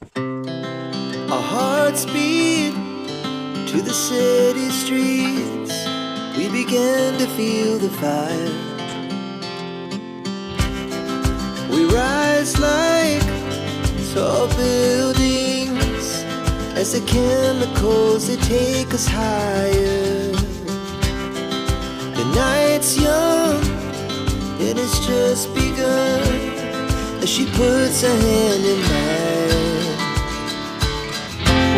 Our hearts beat to the city streets. We began to feel the fire. We rise like tall buildings as the chemicals, they take us higher. The night's young and it's just begun as she puts her hand in mine.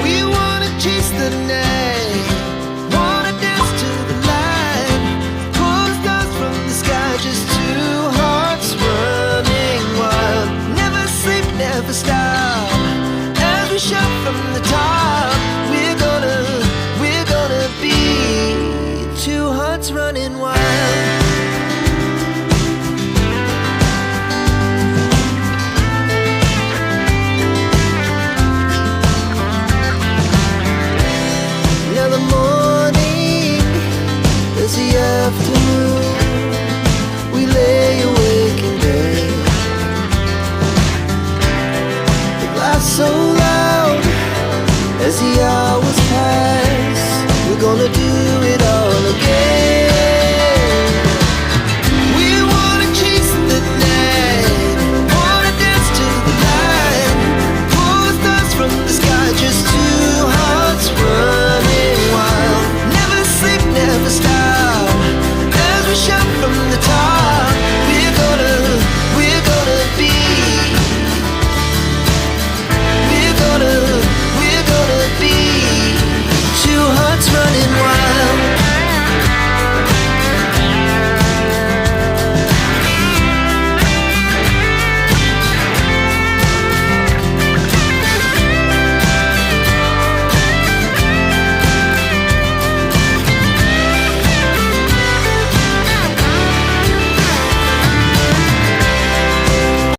We wanna chase the night, wanna dance to the light, pull the stars from the sky, just two hearts running wild. Never sleep, never stop, as we shout from the top. We're gonna be two hearts running wild. The afternoon, we lay awake in bed. The glass so loud as the hours pass. We're gonna do